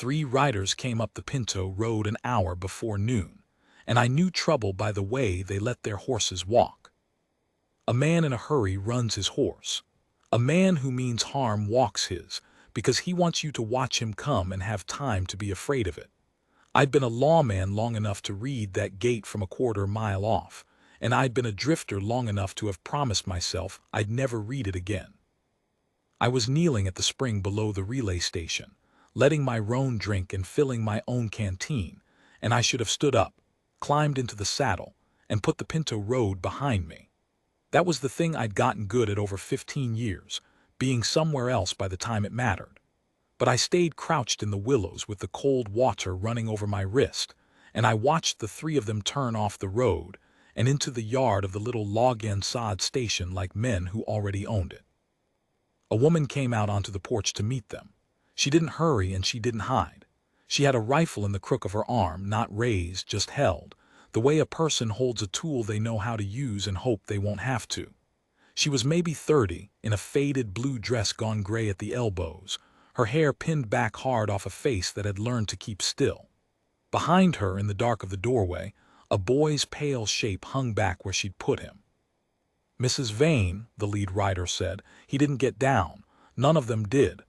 3 riders came up the Pinto Road an hour before noon, and I knew trouble by the way they let their horses walk. A man in a hurry runs his horse. A man who means harm walks his, because he wants you to watch him come and have time to be afraid of it. I'd been a lawman long enough to read that gate from a quarter-mile off, and I'd been a drifter long enough to have promised myself I'd never read it again. I was kneeling at the spring below the relay station, letting my roan drink and filling my own canteen, and I should have stood up, climbed into the saddle, and put the Pinto Road behind me. That was the thing I'd gotten good at over 15 years, being somewhere else by the time it mattered. But I stayed crouched in the willows with the cold water running over my wrist, and I watched the 3 of them turn off the road and into the yard of the little log-end sod station like men who already owned it. A woman came out onto the porch to meet them. She didn't hurry and she didn't hide. She had a rifle in the crook of her arm, not raised, just held, the way a person holds a tool they know how to use and hope they won't have to. She was maybe 30, in a faded blue dress gone gray at the elbows, her hair pinned back hard off a face that had learned to keep still. Behind her, in the dark of the doorway, a boy's pale shape hung back where she'd put him. "Mrs. Vane," the lead rider said, "he didn't get down. None of them did.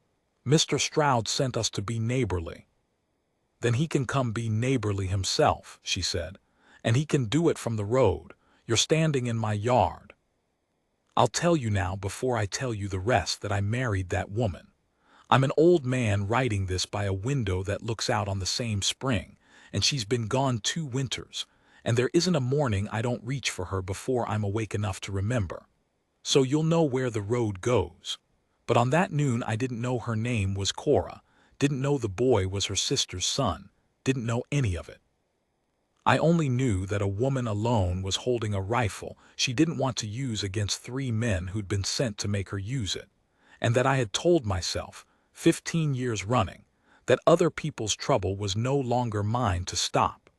Mr. Stroud sent us to be neighborly." "Then he can come be neighborly himself," she said. "And he can do it from the road. You're standing in my yard. I'll tell you now, before I tell you the rest, that I married that woman. I'm an old man writing this by a window that looks out on the same spring, and she's been gone 2 winters, and there isn't a morning I don't reach for her before I'm awake enough to remember. So you'll know where the road goes. But on that noon I didn't know her name was Cora, didn't know the boy was her sister's son, didn't know any of it. I only knew that a woman alone was holding a rifle she didn't want to use against 3 men who'd been sent to make her use it, and that I had told myself, 15 years running, that other people's trouble was no longer mine to stop.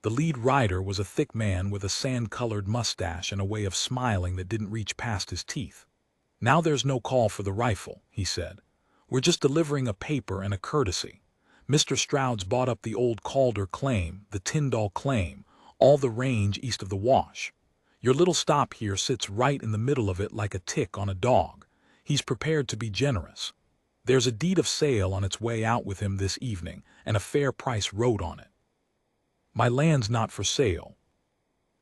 The lead rider was a thick man with a sand-colored mustache and a way of smiling that didn't reach past his teeth. "Now there's no call for the rifle," he said. "We're just delivering a paper and a courtesy. Mr. Stroud's bought up the old Calder claim, the Tyndall claim, all the range east of the Wash. Your little stop here sits right in the middle of it like a tick on a dog. He's prepared to be generous. There's a deed of sale on its way out with him this evening, and a fair price wrote on it. My land's not for sale."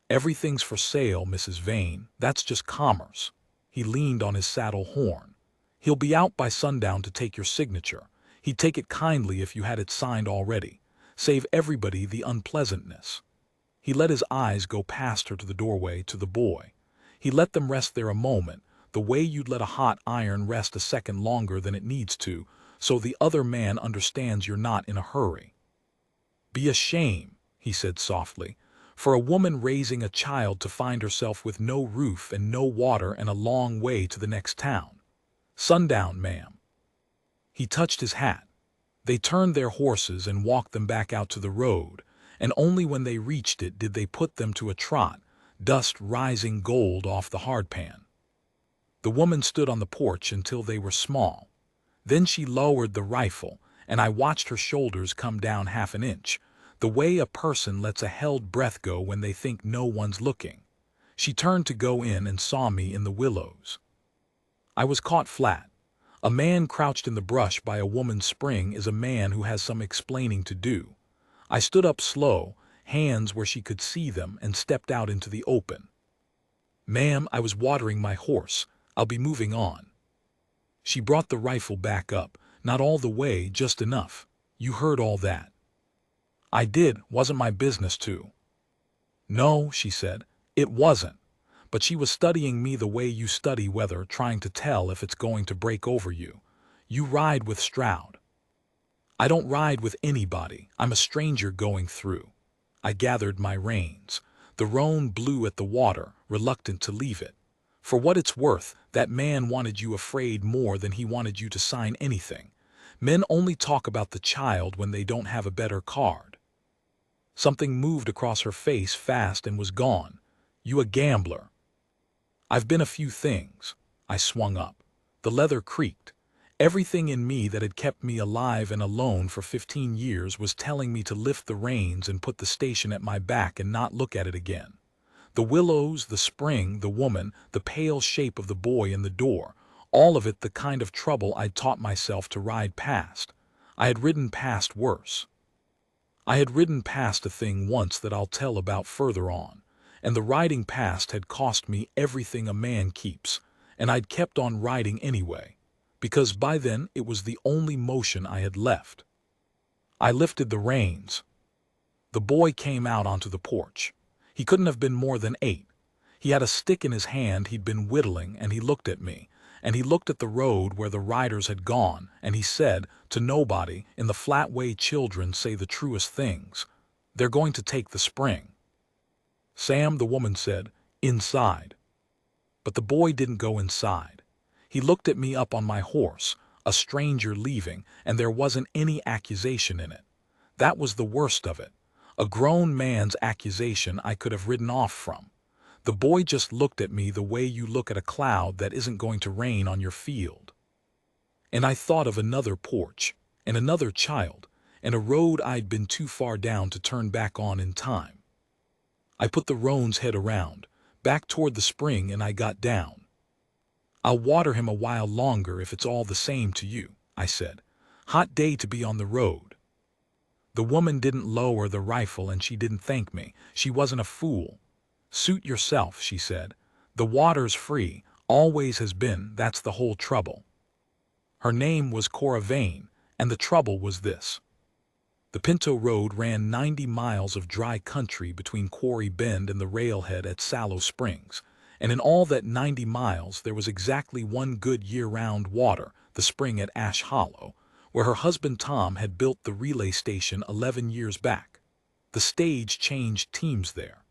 "Everything's for sale, Mrs. Vane. That's just commerce." He leaned on his saddle horn. "He'll be out by sundown to take your signature. He'd take it kindly if you had it signed already. Save everybody the unpleasantness." He let his eyes go past her to the doorway, to the boy. He let them rest there a moment, the way you'd let a hot iron rest a second longer than it needs to, so the other man understands you're not in a hurry. "Be a shame," he said softly, "for a woman raising a child to find herself with no roof and no water and a long way to the next town. Sundown, ma'am." He touched his hat. They turned their horses and walked them back out to the road, and only when they reached it did they put them to a trot, dust rising gold off the hardpan. The woman stood on the porch until they were small. Then she lowered the rifle, and I watched her shoulders come down half an inch, the way a person lets a held breath go when they think no one's looking. She turned to go in and saw me in the willows. I was caught flat. A man crouched in the brush by a woman's spring is a man who has some explaining to do. I stood up slow, hands where she could see them, and stepped out into the open. "Ma'am, I was watering my horse. I'll be moving on." She brought the rifle back up, not all the way, just enough. "You heard all that." "I did. Wasn't my business to." "No," she said, "it wasn't. But she was studying me the way you study weather, trying to tell if it's going to break over you. You ride with Stroud." "I don't ride with anybody. I'm a stranger going through." I gathered my reins. The roan blew at the water, reluctant to leave it. "For what it's worth, that man wanted you afraid more than he wanted you to sign anything. Men only talk about the child when they don't have a better card." Something moved across her face fast and was gone. "You a gambler." "I've been a few things." I swung up. The leather creaked. Everything in me that had kept me alive and alone for 15 years was telling me to lift the reins and put the station at my back and not look at it again. The willows, the spring, the woman, the pale shape of the boy in the door, all of it the kind of trouble I'd taught myself to ride past. I had ridden past worse. I had ridden past a thing once that I'll tell about further on, and the riding past had cost me everything a man keeps, and I'd kept on riding anyway, because by then it was the only motion I had left. I lifted the reins. The boy came out onto the porch. He couldn't have been more than 8. He had a stick in his hand he'd been whittling, and he looked at me, and he looked at the road where the riders had gone, and he said, to nobody, in the flat way children say the truest things, "They're going to take the spring." "Sam," the woman said, "inside." But the boy didn't go inside. He looked at me up on my horse, a stranger leaving, and there wasn't any accusation in it. That was the worst of it. A grown man's accusation I could have ridden off from. The boy just looked at me the way you look at a cloud that isn't going to rain on your field. And I thought of another porch, and another child, and a road I'd been too far down to turn back on in time. I put the roan's head around, back toward the spring, and I got down. "I'll water him a while longer if it's all the same to you," I said. "Hot day to be on the road." The woman didn't lower the rifle, and she didn't thank me. She wasn't a fool. "Suit yourself," she said. "The water's free, always has been, that's the whole trouble." Her name was Cora Vane, and the trouble was this. The Pinto Road ran 90 miles of dry country between Quarry Bend and the railhead at Sallow Springs, and in all that 90 miles there was exactly one good year-round water, the spring at Ash Hollow, where her husband Tom had built the relay station 11 years back. The stage changed teams there.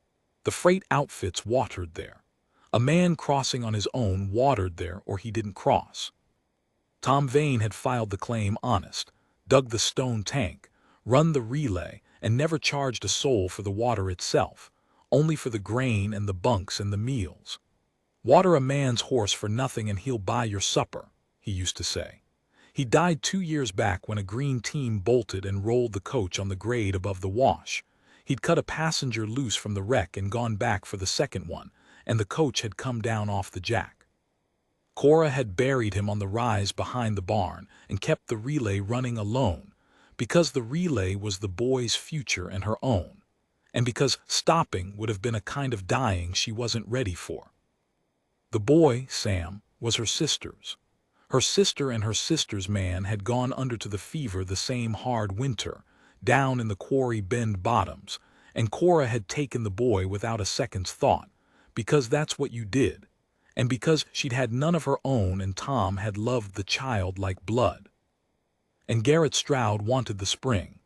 The freight outfits watered there. A man crossing on his own watered there, or he didn't cross. Tom Vane had filed the claim honest, dug the stone tank, run the relay, and never charged a soul for the water itself, only for the grain and the bunks and the meals. "Water a man's horse for nothing and he'll buy your supper," he used to say. He died 2 years back when a green team bolted and rolled the coach on the grade above the wash. He'd cut a passenger loose from the wreck and gone back for the second one, and the coach had come down off the jack. Cora had buried him on the rise behind the barn and kept the relay running alone, because the relay was the boy's future and her own, and because stopping would have been a kind of dying she wasn't ready for. The boy, Sam, was her sister's. Her sister and her sister's man had gone under to the fever the same hard winter, down in the Quarry Bend bottoms, and Cora had taken the boy without a second's thought, because that's what you did, and because she'd had none of her own and Tom had loved the child like blood. And Garrett Stroud wanted the spring.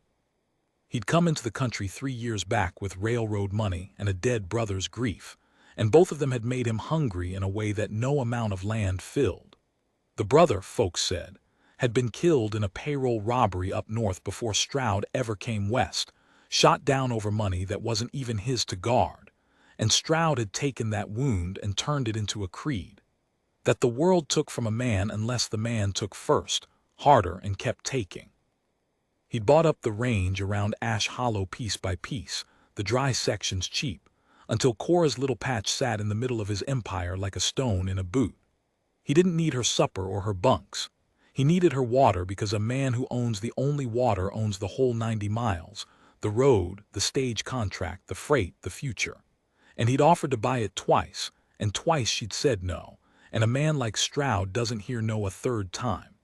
He'd come into the country 3 years back with railroad money and a dead brother's grief, and both of them had made him hungry in a way that no amount of land filled. The brother, folks said, had been killed in a payroll robbery up north before Stroud ever came west, shot down over money that wasn't even his to guard, and Stroud had taken that wound and turned it into a creed, that the world took from a man unless the man took first, harder, and kept taking. He'd bought up the range around Ash Hollow piece by piece, the dry sections cheap, until Cora's little patch sat in the middle of his empire like a stone in a boot. He didn't need her supper or her bunks. He needed her water because a man who owns the only water owns the whole 90 miles, the road, the stage contract, the freight, the future. And he'd offered to buy it twice, and twice she'd said no, and a man like Stroud doesn't hear no a third time.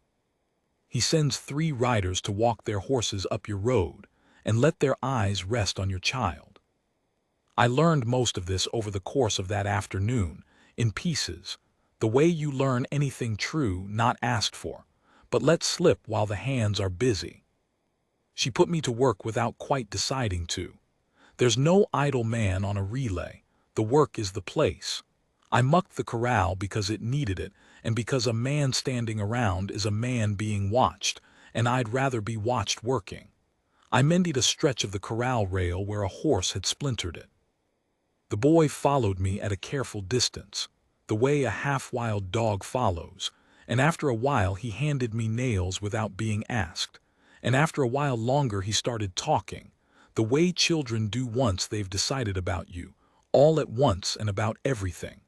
He sends 3 riders to walk their horses up your road and let their eyes rest on your child. I learned most of this over the course of that afternoon, in pieces, the way you learn anything true not asked for, but let slip while the hands are busy. She put me to work without quite deciding to. There's no idle man on a relay. The work is the place. I mucked the corral because it needed it, and because a man standing around is a man being watched, and I'd rather be watched working. I mended a stretch of the corral rail where a horse had splintered it. The boy followed me at a careful distance, the way a half-wild dog follows, And after a while he handed me nails without being asked. And after a while longer he started talking, the way children do once they've decided about you, all at once and about everything.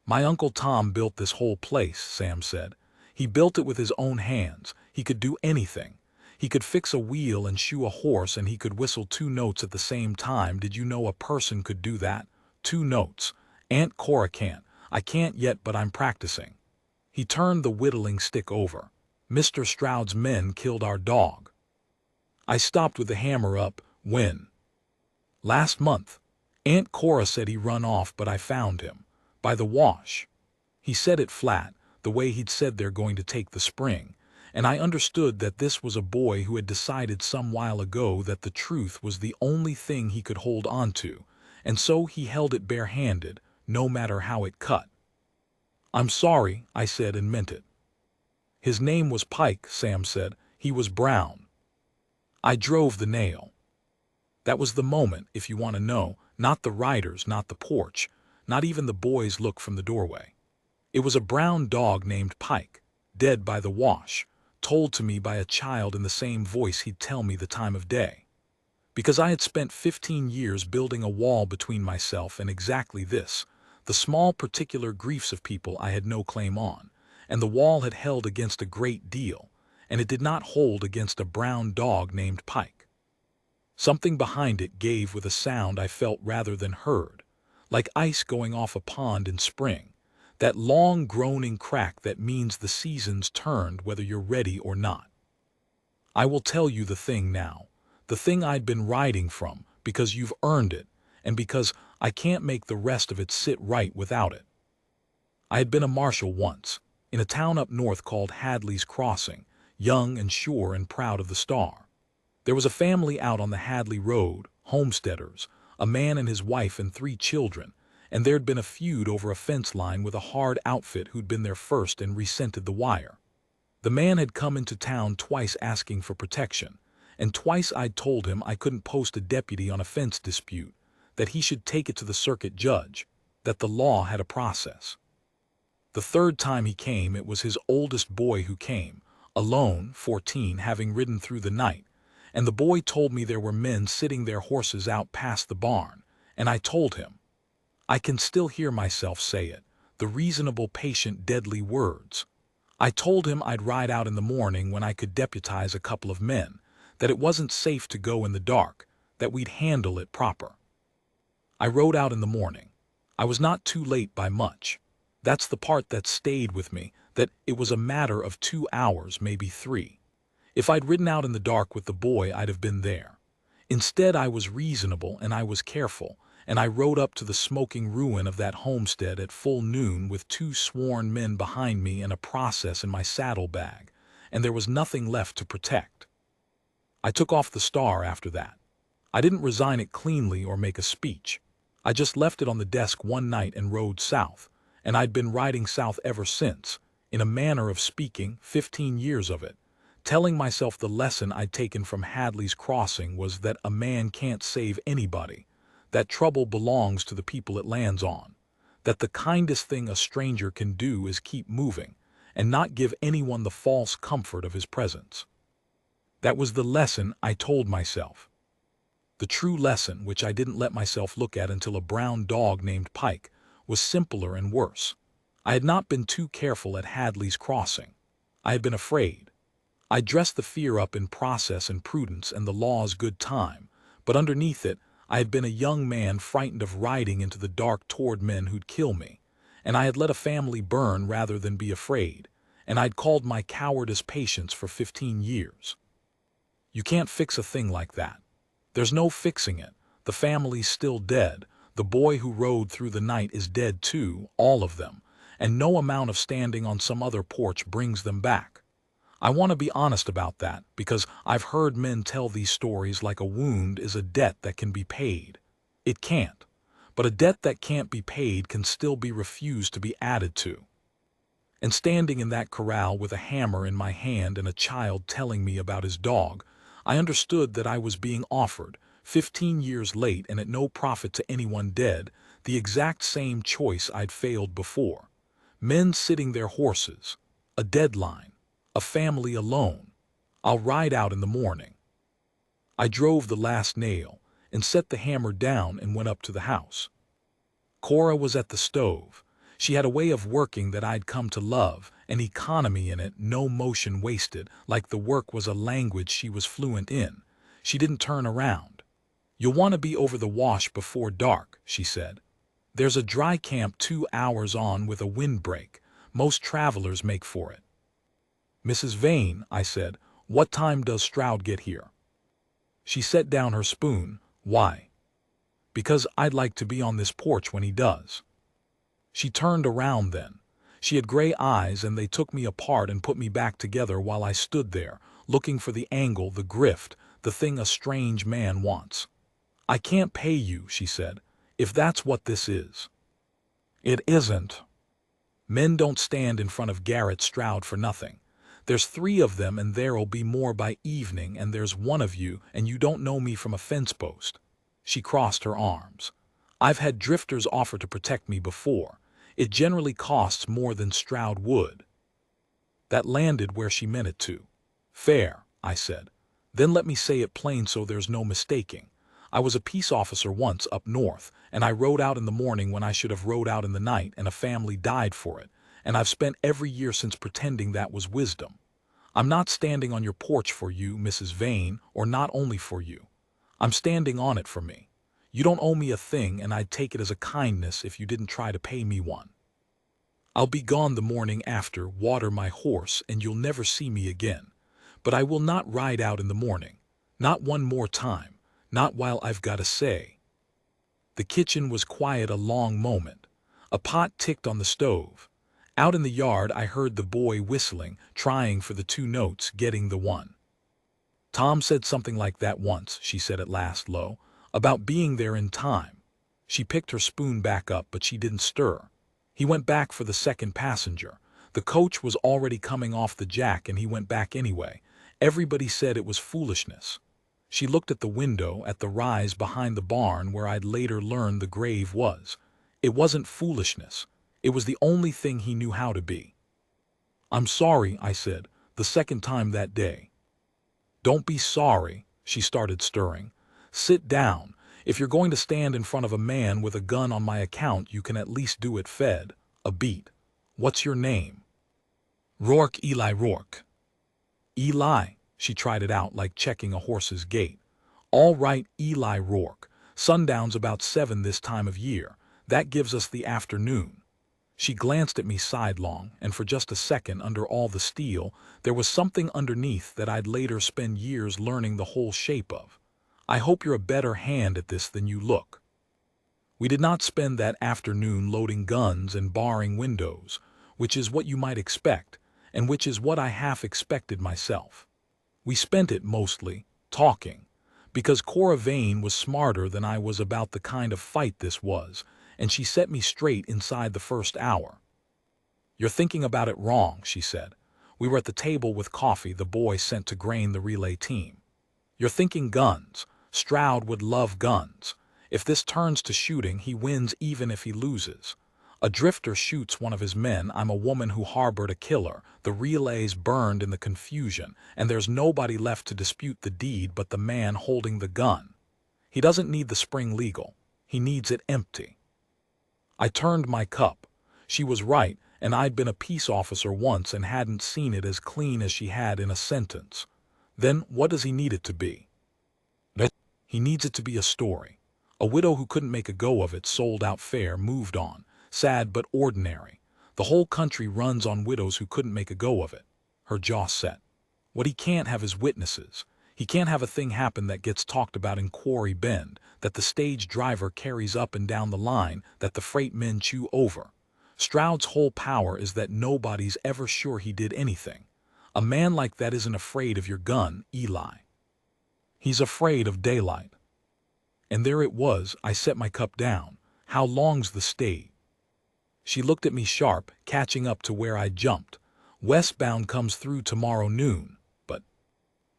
My Uncle Tom built this whole place, Sam said. He built it with his own hands. He could do anything. He could fix a wheel and shoe a horse, and he could whistle 2 notes at the same time. Did you know a person could do that? 2 notes. Aunt Cora can't. I can't yet, but I'm practicing. He turned the whittling stick over. Mr. Stroud's men killed our dog. I stopped with the hammer up. When? Last month. Aunt Cora said he run off, but I found him. By the wash. He said it flat, the way he'd said they're going to take the spring, and I understood that this was a boy who had decided some while ago that the truth was the only thing he could hold on to, and so he held it barehanded, no matter how it cut. I'm sorry, I said, and meant it. His name was Pike, Sam said. He was brown. I drove the nail. That was the moment, if you want to know, not the riders, not the porch, not even the boy's look from the doorway. It was a brown dog named Pike, dead by the wash, told to me by a child in the same voice he'd tell me the time of day. Because I had spent 15 years building a wall between myself and exactly this, the small particular griefs of people I had no claim on, and the wall had held against a great deal, and it did not hold against a brown dog named Pike. Something behind it gave with a sound I felt rather than heard, like ice going off a pond in spring, that long groaning crack that means the season's turned whether you're ready or not. I will tell you the thing now, the thing I'd been riding from, because you've earned it, and because I can't make the rest of it sit right without it. I had been a marshal once, in a town up north called Hadley's Crossing, young and sure and proud of the star. There was a family out on the Hadley Road, homesteaders, a man and his wife and 3 children, and there'd been a feud over a fence line with a hard outfit who'd been there first and resented the wire. The man had come into town twice asking for protection, and twice I'd told him I couldn't post a deputy on a fence dispute, that he should take it to the circuit judge, that the law had a process. The 3rd time he came, it was his oldest boy who came, alone, 14, having ridden through the night, and the boy told me there were men sitting their horses out past the barn, and I told him. I can still hear myself say it, the reasonable, patient, deadly words. I told him I'd ride out in the morning when I could deputize a couple of men, that it wasn't safe to go in the dark, that we'd handle it proper. I rode out in the morning. I was not too late by much. That's the part that stayed with me, that it was a matter of 2 hours, maybe 3. If I'd ridden out in the dark with the boy, I'd have been there. Instead, I was reasonable and I was careful, and I rode up to the smoking ruin of that homestead at full noon with 2 sworn men behind me and a process in my saddlebag, and there was nothing left to protect. I took off the star after that. I didn't resign it cleanly or make a speech. I just left it on the desk one night and rode south, and I'd been riding south ever since, in a manner of speaking, 15 years of it, telling myself the lesson I'd taken from Hadley's Crossing was that a man can't save anybody, that trouble belongs to the people it lands on, that the kindest thing a stranger can do is keep moving and not give anyone the false comfort of his presence. That was the lesson I told myself. The true lesson, which I didn't let myself look at until a brown dog named Pike, was simpler and worse. I had not been too careful at Hadley's Crossing. I had been afraid. I dressed the fear up in process and prudence and the law's good time, but underneath it, I had been a young man frightened of riding into the dark toward men who'd kill me, and I had let a family burn rather than be afraid, and I'd called my cowardice patience for 15 years. You can't fix a thing like that. There's no fixing it. The family's still dead. The boy who rode through the night is dead too, all of them, and no amount of standing on some other porch brings them back. I want to be honest about that, because I've heard men tell these stories like a wound is a debt that can be paid. It can't. But a debt that can't be paid can still be refused to be added to. And standing in that corral with a hammer in my hand and a child telling me about his dog, I understood that I was being offered, 15 years late and at no profit to anyone dead, the exact same choice I'd failed before. Men sitting their horses. a deadline, a family alone. I'll ride out in the morning. I drove the last nail and set the hammer down and went up to the house. Cora was at the stove. She had a way of working that I'd come to love, an economy in it, no motion wasted, like the work was a language she was fluent in. She didn't turn around. "You'll want to be over the wash before dark," she said. "There's a dry camp 2 hours on with a windbreak. Most travelers make for it." "Mrs. Vane," I said, "what time does Stroud get here?" She set down her spoon. "Why?" "Because I'd like to be on this porch when he does." She turned around then. She had gray eyes, and they took me apart and put me back together while I stood there, looking for the angle, the grift, the thing a strange man wants. "I can't pay you," she said, "if that's what this is." "It isn't. Men don't stand in front of Garrett Stroud for nothing. There's 3 of them, and there'll be more by evening, and there's one of you, and you don't know me from a fence post." She crossed her arms. "I've had drifters offer to protect me before. It generally costs more than Stroud would." That landed where she meant it to. "Fair," I said. "Then let me say it plain so there's no mistaking. I was a peace officer once up north, and I rode out in the morning when I should have rode out in the night, and a family died for it, and I've spent every year since pretending that was wisdom. I'm not standing on your porch for you, Mrs. Vane, or not only for you. I'm standing on it for me. You don't owe me a thing, and I'd take it as a kindness if you didn't try to pay me one. I'll be gone the morning after, water my horse, and you'll never see me again. But I will not ride out in the morning. Not one more time. Not while I've got a say." The kitchen was quiet a long moment. A pot ticked on the stove. Out in the yard I heard the boy whistling, trying for the 2 notes, getting the one. "Tom said something like that once," she said at last low, "about being there in time." She picked her spoon back up, but she didn't stir. "He went back for the second passenger. The coach was already coming off the jack, and he went back anyway. Everybody said it was foolishness." She looked at the window, at the rise behind the barn where I'd later learned the grave was. "It wasn't foolishness. It was the only thing he knew how to be." "I'm sorry," I said, "the second time that day." "Don't be sorry," she started stirring. "Sit down. If you're going to stand in front of a man with a gun on my account, you can at least do it fed. A beat. What's your name?" "Rourke, Eli Rourke." "Eli?" She tried it out like checking a horse's gait. "All right, Eli Rourke. Sundown's about 7 this time of year. That gives us the afternoon." She glanced at me sidelong, and for just a second, under all the steel, there was something underneath that I'd later spend years learning the whole shape of. "I hope you're a better hand at this than you look." We did not spend that afternoon loading guns and barring windows, which is what you might expect, and which is what I half expected myself. We spent it mostly talking, because Cora Vane was smarter than I was about the kind of fight this was, and she set me straight inside the first hour. "You're thinking about it wrong," she said. We were at the table with coffee the boy sent to grain the relay team. "You're thinking guns. Stroud would love guns. If this turns to shooting, he wins even if he loses. A drifter shoots one of his men. I'm a woman who harbored a killer. The relay's burned in the confusion, and there's nobody left to dispute the deed but the man holding the gun. He doesn't need the spring legal. He needs it empty." I turned my cup. She was right, and I'd been a peace officer once and hadn't seen it as clean as she had in a sentence. "Then what does he need it to be?" "He needs it to be a story. A widow who couldn't make a go of it, sold out fair, moved on. Sad but ordinary. The whole country runs on widows who couldn't make a go of it." Her jaw set. "What he can't have is witnesses. He can't have a thing happen that gets talked about in Quarry Bend, that the stage driver carries up and down the line, that the freight men chew over. Stroud's whole power is that nobody's ever sure he did anything. A man like that isn't afraid of your gun, Eli. He's afraid of daylight." And there it was. I set my cup down. "How long's the stage?" She looked at me sharp, catching up to where I jumped. "Westbound comes through tomorrow noon, but—"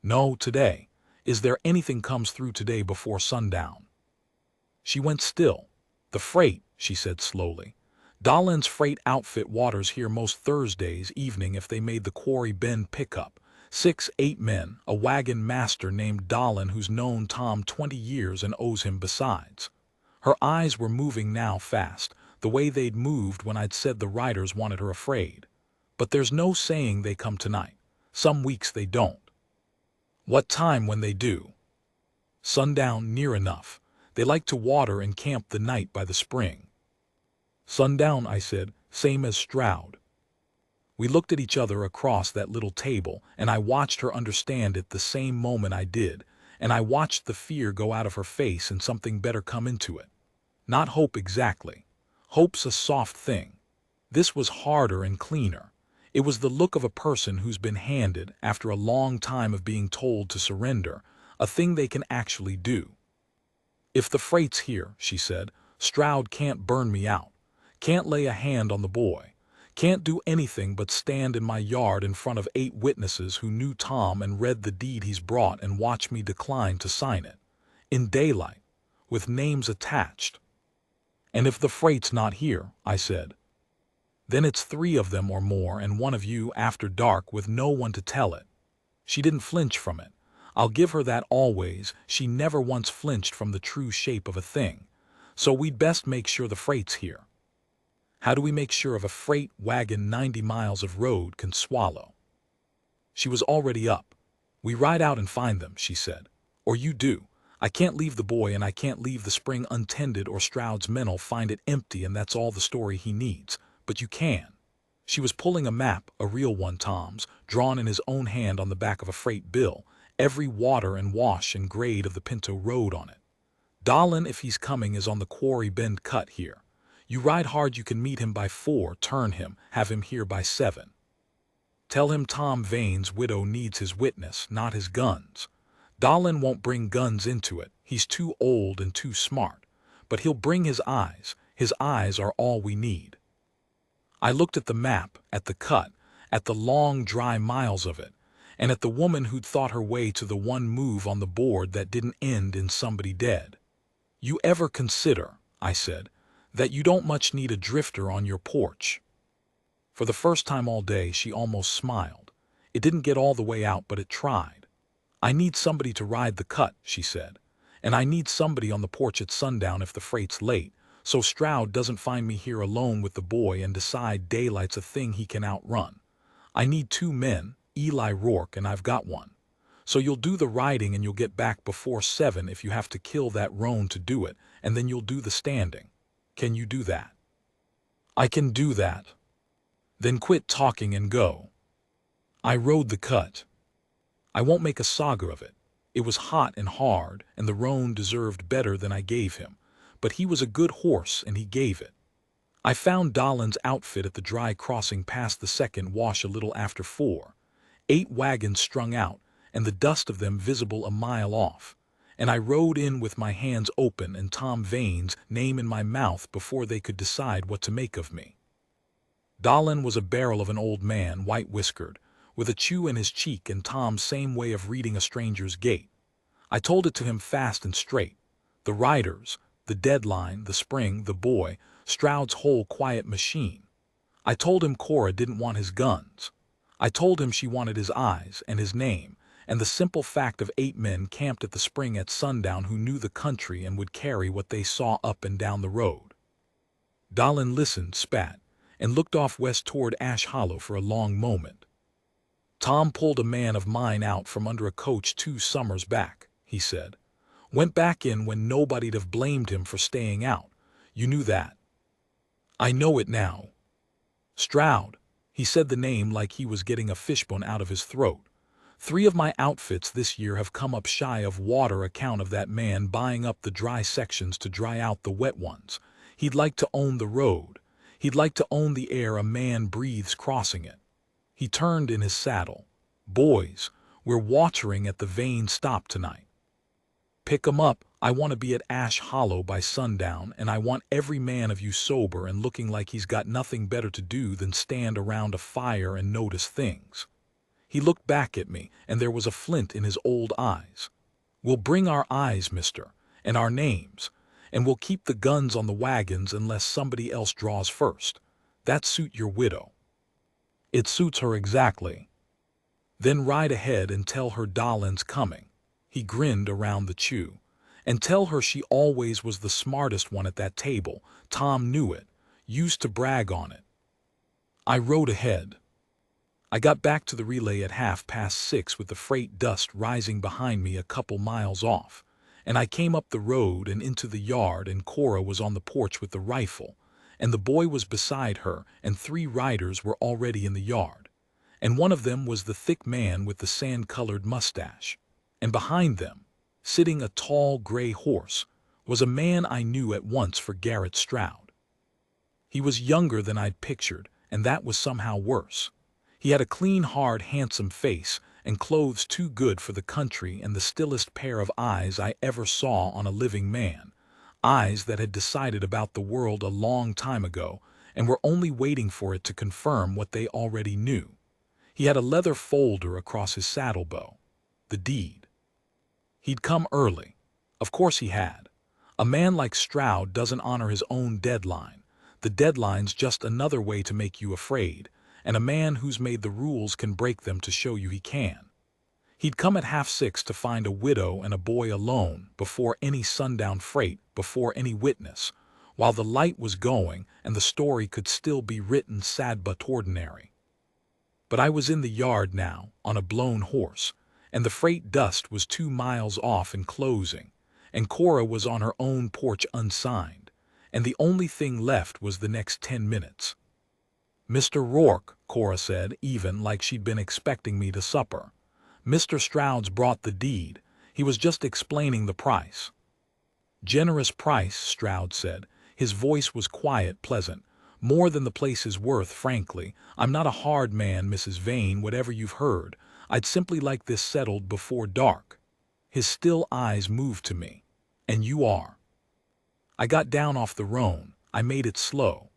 "No, today. Is there anything comes through today before sundown?" She went still. "The freight," she said slowly. Dahlon's freight outfit waters here most Thursdays evening if they made the Quarry Bend pickup. 6, 8 men, a wagon master named Dahlon who's known Tom 20 years and owes him besides. Her eyes were moving now fast, the way they'd moved when I'd said the riders wanted her afraid. But there's no saying they come tonight. Some weeks they don't. What time when they do? Sundown, near enough. They like to water and camp the night by the spring. Sundown, I said, same as Stroud. We looked at each other across that little table, and I watched her understand it the same moment I did, and I watched the fear go out of her face and something better come into it. Not hope exactly. Hope's a soft thing. This was harder and cleaner. It was the look of a person who's been handed, after a long time of being told to surrender, a thing they can actually do. If the freight's here, she said, Stroud can't burn me out. Can't lay a hand on the boy. Can't do anything but stand in my yard in front of 8 witnesses who knew Tom and read the deed he's brought and watch me decline to sign it. In daylight, with names attached. And if the freight's not here, I said, then it's 3 of them or more and one of you after dark with no one to tell it. She didn't flinch from it. I'll give her that always. She never once flinched from the true shape of a thing. So we'd best make sure the freight's here. How do we make sure of a freight wagon 90 miles of road can swallow? She was already up. We ride out and find them, she said. Or you do. I can't leave the boy and I can't leave the spring untended or Stroud's men'll find it empty and that's all the story he needs. But you can. She was pulling a map, a real one Tom's, drawn in his own hand on the back of a freight bill, every water and wash and grade of the Pinto Road on it. Dahlon, if he's coming, is on the Quarry Bend cut here. You ride hard, you can meet him by 4, turn him, have him here by 7. Tell him Tom Vane's widow needs his witness, not his guns. Dahlon won't bring guns into it, he's too old and too smart. But he'll bring his eyes are all we need. I looked at the map, at the cut, at the long dry miles of it, and at the woman who'd thought her way to the one move on the board that didn't end in somebody dead. You ever consider, I said, that you don't much need a drifter on your porch? For the first time all day, she almost smiled. It didn't get all the way out, but it tried. I need somebody to ride the cut, she said, and I need somebody on the porch at sundown if the freight's late, so Stroud doesn't find me here alone with the boy and decide daylight's a thing he can outrun. I need 2 men, Eli Rourke, and I've got one. So you'll do the riding and you'll get back before 7 if you have to kill that roan to do it, and then you'll do the standing. Can you do that? I can do that. Then quit talking and go. I rode the cut. I won't make a saga of it. It was hot and hard, and the roan deserved better than I gave him, but he was a good horse and he gave it. I found Dahlon's outfit at the dry crossing past the second wash a little after 4. 8 wagons strung out, and the dust of them visible a mile off. And I rode in with my hands open and Tom Vane's name in my mouth before they could decide what to make of me. Dahlon was a barrel of an old man, white-whiskered, with a chew in his cheek and Tom's same way of reading a stranger's gait. I told it to him fast and straight. The riders, the deadline, the spring, the boy, Stroud's whole quiet machine. I told him Cora didn't want his guns. I told him she wanted his eyes and his name, and the simple fact of 8 men camped at the spring at sundown who knew the country and would carry what they saw up and down the road. Dahlon listened, spat, and looked off west toward Ash Hollow for a long moment. Tom pulled a man of mine out from under a coach 2 summers back, he said. Went back in when nobody'd have blamed him for staying out. You knew that. I know it now. Stroud. He said the name like he was getting a fishbone out of his throat. 3 of my outfits this year have come up shy of water account of that man buying up the dry sections to dry out the wet ones. He'd like to own the road. He'd like to own the air a man breathes crossing it. He turned in his saddle. Boys, we're watering at the Vane stop tonight. Pick 'em up. I want to be at Ash Hollow by sundown, and I want every man of you sober and looking like he's got nothing better to do than stand around a fire and notice things. He looked back at me, and there was a flint in his old eyes. We'll bring our eyes, mister, and our names, And we'll keep the guns on the wagons unless somebody else draws first. That suit your widow. It suits her exactly. Then ride ahead and tell her Dalin's coming. He grinned around the chew. And tell her she always was the smartest one at that table. Tom knew it, used to brag on it. I rode ahead. I got back to the relay at 6:30 with the freight dust rising behind me a couple miles off, and I came up the road and into the yard, and Cora was on the porch with the rifle, and the boy was beside her, and 3 riders were already in the yard, and one of them was the thick man with the sand-colored mustache, and behind them, sitting a tall gray horse, was a man I knew at once for Garrett Stroud. He was younger than I'd pictured, and that was somehow worse. He had a clean, hard, handsome face, and clothes too good for the country, and the stillest pair of eyes I ever saw on a living man, eyes that had decided about the world a long time ago, and were only waiting for it to confirm what they already knew. He had a leather folder across his saddlebow, the deed. He'd come early. Of course he had. A man like Stroud doesn't honor his own deadline. The deadline's just another way to make you afraid, and a man who's made the rules can break them to show you he can. He'd come at 6:30 to find a widow and a boy alone, before any sundown freight, before any witness, while the light was going and the story could still be written, sad but ordinary. But I was in the yard now, on a blown horse, and the freight dust was 2 miles off and closing, and Cora was on her own porch unsigned, and the only thing left was the next 10 minutes. "Mr. Rourke," Cora said, even like she'd been expecting me to supper. "Mr. Stroud's brought the deed. He was just explaining the price." "Generous price," Stroud said. His voice was quiet, pleasant. "More than the place is worth, frankly. I'm not a hard man, Mrs. Vane, whatever you've heard. I'd simply like this settled before dark." His still eyes moved to me. "And you are?" I got down off the roan. I made it slow.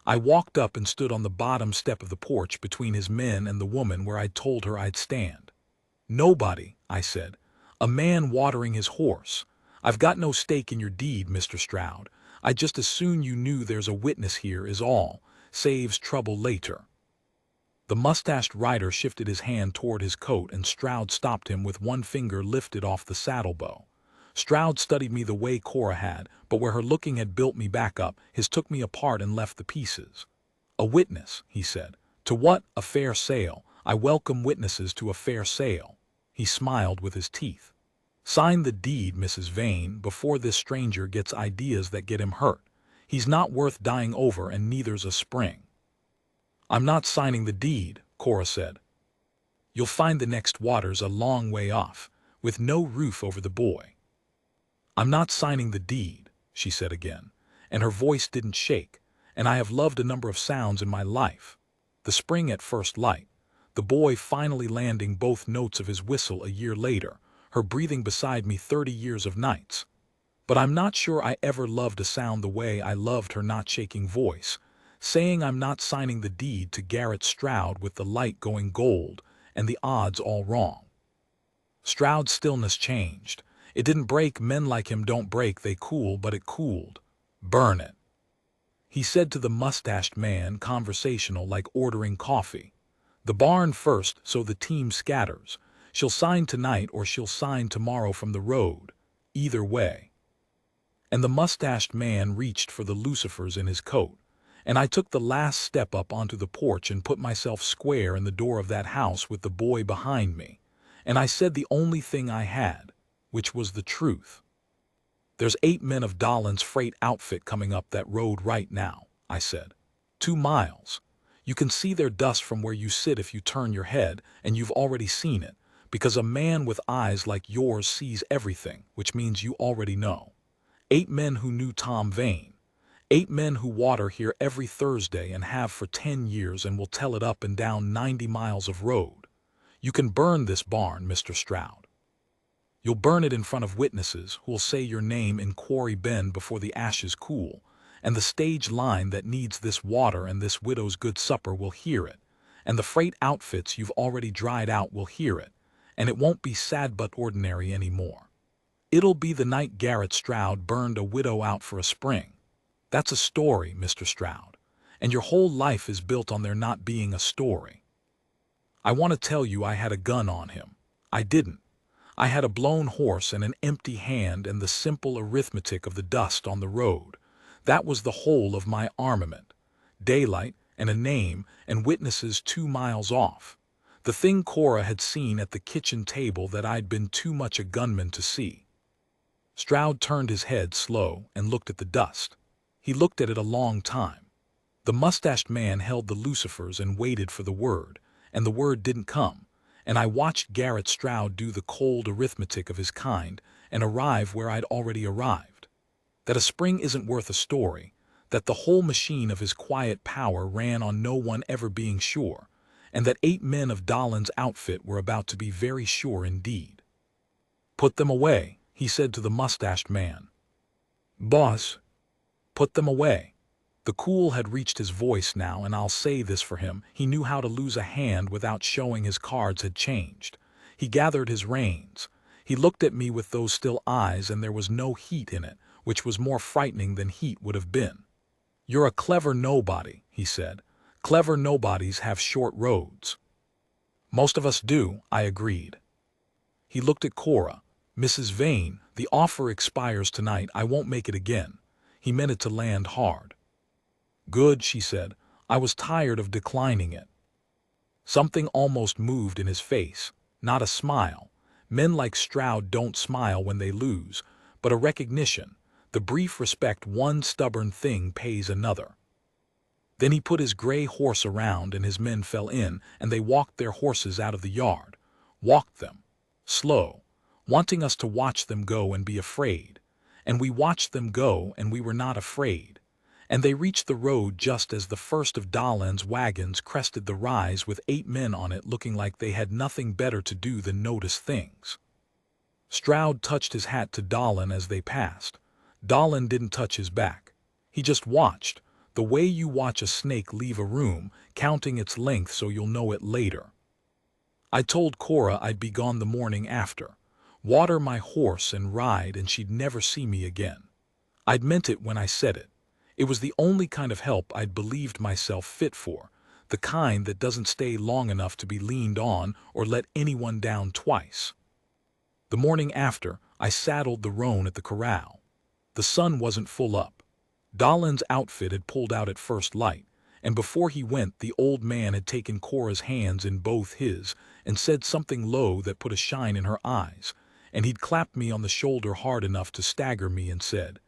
I walked up and stood on the bottom step of the porch between his men and the woman where I'd told her I'd stand. "Nobody," I said. "A man watering his horse. I've got no stake in your deed, Mr. Stroud. I'd just as soon you knew there's a witness here is all. Saves trouble later." The mustached rider shifted his hand toward his coat, and Stroud stopped him with one finger lifted off the saddlebow. Stroud studied me the way Cora had, but where her looking had built me back up, his took me apart and left the pieces. "A witness," he said. "To what? A fair sale. I welcome witnesses to a fair sale." He smiled with his teeth. "Sign the deed, Mrs. Vane, before this stranger gets ideas that get him hurt. He's not worth dying over, and neither's a spring." "I'm not signing the deed," Cora said. "You'll find the next water's a long way off, with no roof over the boy." "I'm not signing the deed," she said again, and her voice didn't shake, "and I have loved a number of sounds in my life. The spring at first light, the boy finally landing both notes of his whistle a year later, her breathing beside me 30 years of nights. But I'm not sure I ever loved a sound the way I loved her not shaking voice, saying I'm not signing the deed to Garrett Stroud with the light going gold and the odds all wrong." Stroud's stillness changed. It didn't break. Men like him don't break, they cool, but it cooled. "Burn it," he said to the mustached man, conversational, like ordering coffee. "The barn first, so the team scatters. She'll sign tonight or she'll sign tomorrow from the road. Either way." And the mustached man reached for the lucifers in his coat, and I took the last step up onto the porch and put myself square in the door of that house with the boy behind me, and I said the only thing I had, which was the truth. "There's 8 men of Dalin's freight outfit coming up that road right now," I said. 2 miles. You can see their dust from where you sit if you turn your head, and you've already seen it, because a man with eyes like yours sees everything, which means you already know. 8 men who knew Tom Vane. 8 men who water here every Thursday and have for 10 years and will tell it up and down 90 miles of road. You can burn this barn, Mr. Stroud. You'll burn it in front of witnesses who'll say your name in Quarry Bend before the ashes cool, and the stage line that needs this water and this widow's good supper will hear it, and the freight outfits you've already dried out will hear it, and it won't be sad but ordinary anymore. It'll be the night Garrett Stroud burned a widow out for a spring. That's a story, Mr. Stroud, and your whole life is built on there not being a story. I want to tell you I had a gun on him. I didn't. I had a blown horse and an empty hand and the simple arithmetic of the dust on the road. That was the whole of my armament. Daylight and a name and witnesses 2 miles off. The thing Cora had seen at the kitchen table that I'd been too much a gunman to see. Stroud turned his head slow and looked at the dust. He looked at it a long time. The mustached man held the lucifers and waited for the word, and the word didn't come, and I watched Garrett Stroud do the cold arithmetic of his kind and arrive where I'd already arrived. That a spring isn't worth a story, that the whole machine of his quiet power ran on no one ever being sure, and that 8 men of Dahlin's outfit were about to be very sure indeed. "Put them away," he said to the mustached man. "Boss." "Put them away." The cool had reached his voice now, and I'll say this for him, he knew how to lose a hand without showing his cards had changed. He gathered his reins. He looked at me with those still eyes, and there was no heat in it, which was more frightening than heat would have been. "You're a clever nobody," he said. "Clever nobodies have short roads." "Most of us do," I agreed. He looked at Cora. "Mrs. Vane, the offer expires tonight. I won't make it again." He meant it to land hard. "Good," she said. "I was tired of declining it." Something almost moved in his face, not a smile. Men like Stroud don't smile when they lose, but a recognition, the brief respect one stubborn thing pays another. Then he put his gray horse around and his men fell in, and they walked their horses out of the yard. Walked them. Slow. Wanting us to watch them go and be afraid. And we watched them go and we were not afraid. And they reached the road just as the first of Dahlin's wagons crested the rise with 8 men on it looking like they had nothing better to do than notice things. Stroud touched his hat to Dahlin as they passed. Dahlin didn't touch his back. He just watched, the way you watch a snake leave a room, counting its length so you'll know it later. I told Cora I'd be gone the morning after. Water my horse and ride, and she'd never see me again. I'd meant it when I said it. It was the only kind of help I'd believed myself fit for, the kind that doesn't stay long enough to be leaned on or let anyone down twice. The morning after, I saddled the roan at the corral. The sun wasn't full up. Dahlin's outfit had pulled out at first light, and before he went the old man had taken Cora's hands in both his and said something low that put a shine in her eyes, and he'd clapped me on the shoulder hard enough to stagger me and said,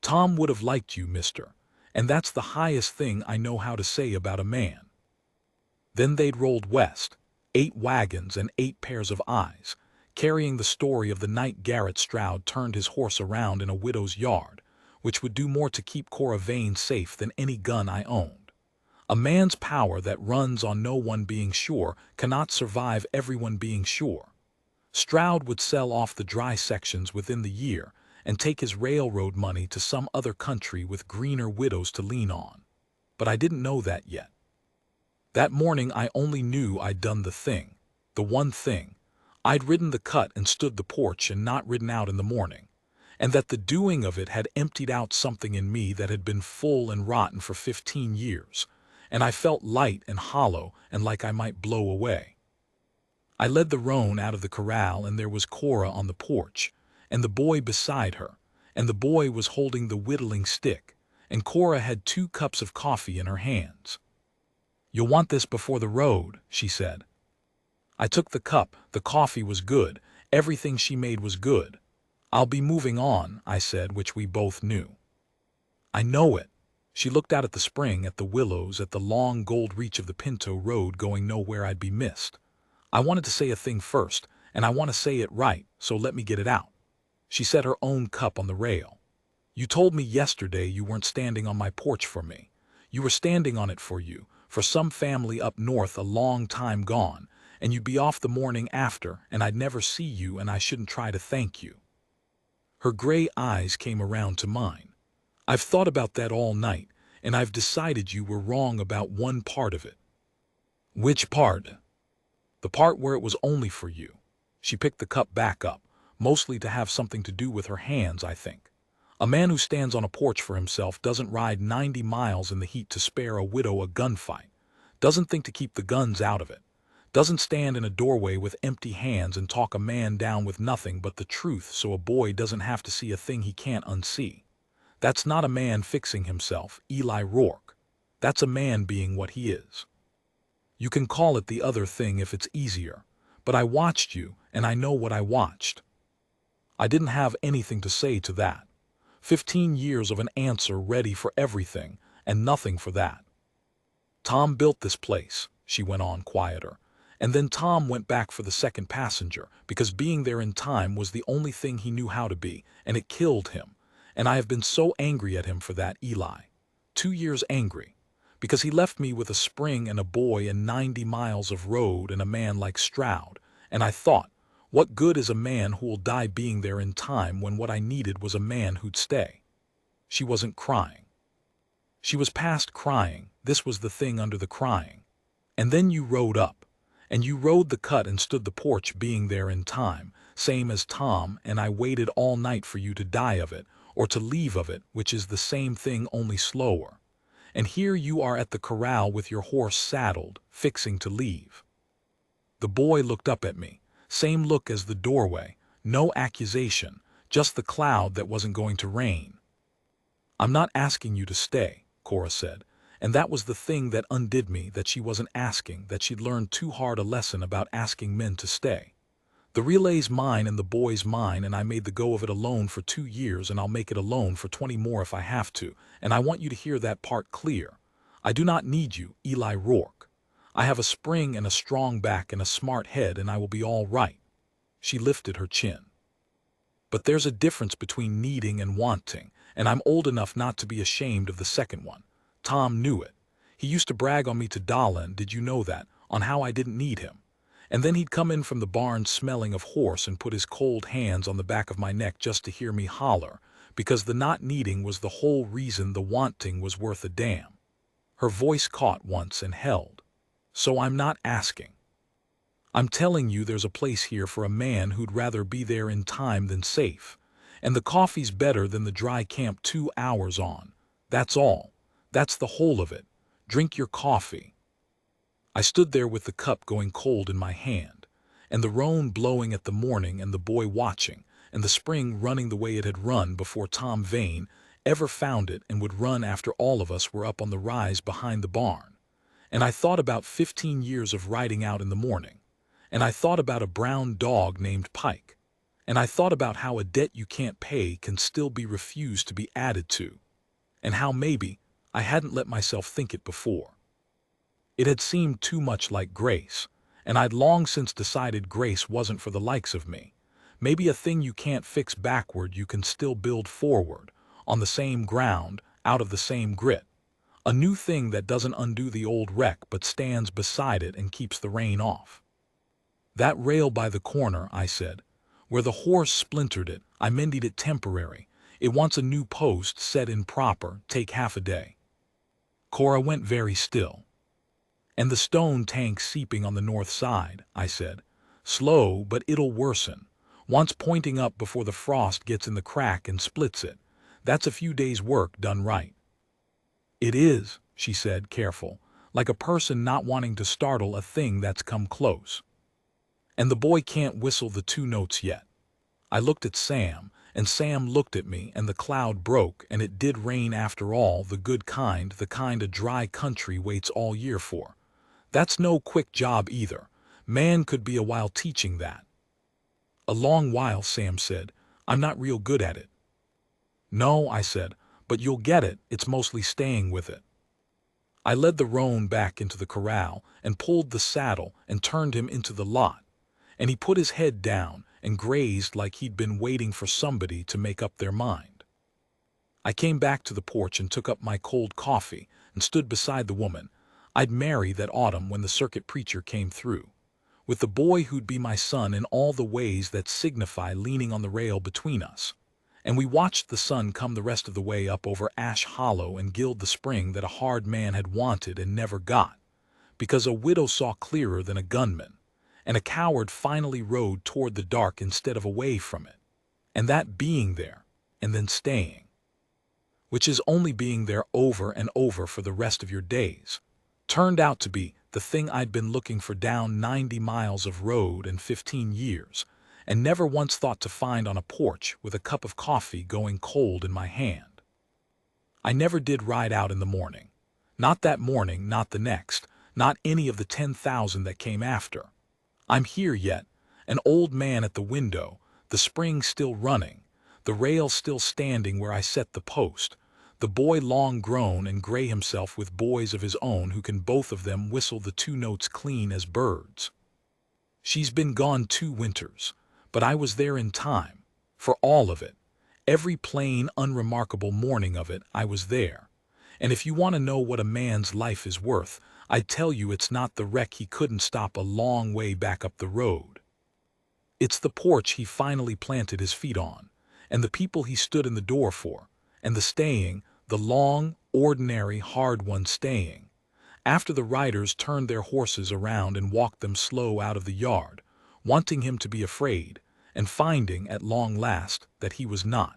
"Tom would have liked you, mister, and that's the highest thing I know how to say about a man." Then they'd rolled west, 8 wagons and 8 pairs of eyes, carrying the story of the night Garrett Stroud turned his horse around in a widow's yard, which would do more to keep Cora Vane safe than any gun I owned. A man's power that runs on no one being sure cannot survive everyone being sure. Stroud would sell off the dry sections within the year and take his railroad money to some other country with greener widows to lean on. But I didn't know that yet. That morning I only knew I'd done the thing, the one thing. I'd ridden the cut and stood the porch and not ridden out in the morning, and that the doing of it had emptied out something in me that had been full and rotten for 15 years, and I felt light and hollow and like I might blow away. I led the roan out of the corral, and there was Cora on the porch, and the boy beside her, and the boy was holding the whittling stick, and Cora had 2 cups of coffee in her hands. "You'll want this before the road," she said. I took the cup. The coffee was good. Everything she made was good. "I'll be moving on," I said, which we both knew. "I know it." She looked out at the spring, at the willows, at the long gold reach of the Pinto Road going nowhere I'd be missed. "I wanted to say a thing first, and I want to say it right, so let me get it out." She set her own cup on the rail. "You told me yesterday you weren't standing on my porch for me. You were standing on it for you, for some family up north a long time gone, and you'd be off the morning after, and I'd never see you, and I shouldn't try to thank you." Her gray eyes came around to mine. "I've thought about that all night, and I've decided you were wrong about one part of it." "Which part?" "The part where it was only for you." She picked the cup back up. mostly to have something to do with her hands, I think. A man who stands on a porch for himself doesn't ride 90 miles in the heat to spare a widow a gunfight, doesn't think to keep the guns out of it, doesn't stand in a doorway with empty hands and talk a man down with nothing but the truth so a boy doesn't have to see a thing he can't unsee. That's not a man fixing himself, Eli Rourke. That's a man being what he is. You can call it the other thing if it's easier, but I watched you, and I know what I watched. I didn't have anything to say to that. 15 years of an answer ready for everything, and nothing for that. Tom built this place, she went on quieter, and then Tom went back for the second passenger, because being there in time was the only thing he knew how to be, and it killed him. And I have been so angry at him for that, Eli. 2 years angry. Because he left me with a spring and a boy and 90 miles of road and a man like Stroud, and I thought, what good is a man who'll die being there in time when what I needed was a man who'd stay? She wasn't crying. She was past crying, this was the thing under the crying. And then you rode up, and you rode the cut and stood the porch being there in time, same as Tom, and I waited all night for you to die of it, or to leave of it, which is the same thing only slower. And here you are at the corral with your horse saddled, fixing to leave. The boy looked up at me, same look as the doorway, no accusation, just the cloud that wasn't going to rain. I'm not asking you to stay, Cora said, and that was the thing that undid me, that she wasn't asking, that she'd learned too hard a lesson about asking men to stay. The relay's mine and the boy's mine, and I made the go of it alone for 2 years, and I'll make it alone for 20 more if I have to, and I want you to hear that part clear. I do not need you, Eli Rourke. I have a spring and a strong back and a smart head, and I will be all right. She lifted her chin. But there's a difference between needing and wanting, and I'm old enough not to be ashamed of the second one. Tom knew it. He used to brag on me to Dahlin, did you know that, on how I didn't need him. And then he'd come in from the barn smelling of horse and put his cold hands on the back of my neck just to hear me holler, because the not needing was the whole reason the wanting was worth a damn. Her voice caught once and held. So I'm not asking. I'm telling you there's a place here for a man who'd rather be there in time than safe. And the coffee's better than the dry camp 2 hours on. That's all. That's the whole of it. Drink your coffee. I stood there with the cup going cold in my hand, and the roan blowing at the morning and the boy watching, and the spring running the way it had run before Tom Vane ever found it and would run after all of us were up on the rise behind the barn. And I thought about 15 years of riding out in the morning, and I thought about a brown dog named Pike, and I thought about how a debt you can't pay can still be refused to be added to, and how maybe I hadn't let myself think it before. It had seemed too much like grace, and I'd long since decided grace wasn't for the likes of me. Maybe a thing you can't fix backward you can still build forward, on the same ground, out of the same grit. A new thing that doesn't undo the old wreck but stands beside it and keeps the rain off. That rail by the corner, I said, where the horse splintered it, I mended it temporary. It wants a new post set in proper, take half a day. Cora went very still. And the stone tank seeping on the north side, I said. Slow, but it'll worsen. Wants pointing up before the frost gets in the crack and splits it. That's a few days' work done right. It is, she said, careful, like a person not wanting to startle a thing that's come close. And the boy can't whistle the 2 notes yet. I looked at Sam, and Sam looked at me, and the cloud broke, and it did rain after all, the good kind, the kind a dry country waits all year for. That's no quick job either. Man could be a while teaching that. A long while, Sam said. I'm not real good at it. No, I said, but you'll get it, it's mostly staying with it. I led the roan back into the corral and pulled the saddle and turned him into the lot, and he put his head down and grazed like he'd been waiting for somebody to make up their mind. I came back to the porch and took up my cold coffee and stood beside the woman I'd marry that autumn when the circuit preacher came through, with the boy who'd be my son in all the ways that signify leaning on the rail between us, and we watched the sun come the rest of the way up over Ash Hollow and gild the spring that a hard man had wanted and never got, because a widow saw clearer than a gunman, and a coward finally rode toward the dark instead of away from it. And that being there, and then staying, which is only being there over and over for the rest of your days, turned out to be the thing I'd been looking for down 90 miles of road and 15 years, and never once thought to find on a porch with a cup of coffee going cold in my hand. I never did ride out in the morning. Not that morning, not the next, not any of the 10,000 that came after. I'm here yet, an old man at the window, the spring still running, the rail still standing where I set the post, the boy long grown and gray himself with boys of his own who can both of them whistle the 2 notes clean as birds. She's been gone 2 winters, but I was there in time, for all of it. Every plain, unremarkable morning of it, I was there. And if you want to know what a man's life is worth, I'd tell you it's not the wreck he couldn't stop a long way back up the road. It's the porch he finally planted his feet on, and the people he stood in the door for, and the staying, the long, ordinary, hard one staying, after the riders turned their horses around and walked them slow out of the yard, wanting him to be afraid, and finding, at long last, that he was not.